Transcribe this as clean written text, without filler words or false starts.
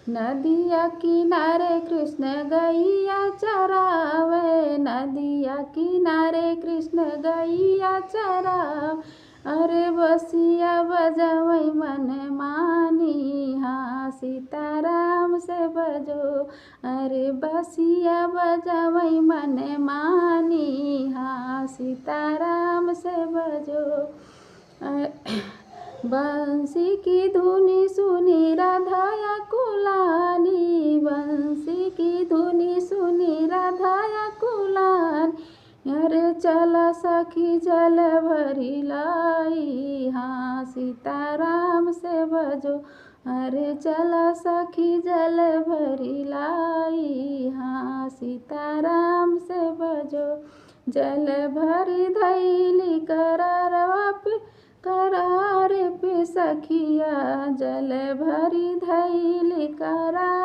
नदिया किनारे कृष्ण गैया चरावे, नदिया किनारे कृष्ण गैया चरावे। अरे बसिया बजावै मन मानी, हाँ सीताराम से बजो। अरे बसिया बजावै मन मानी, हाँ सीताराम से बजो। बंसी की धुनी सुनी राधाया कुलानी, बंसी की धुनी सुनी राधाया कुलानी। अरे चला सखी जल भरी लाई, हाँ सीताराम से बजो। अरे चला सखी जल भरी लाई, हाँ सीताराम से बजो। जल भरी धैली करारवा पे, करार पे सखिया, जल भरी धैली करार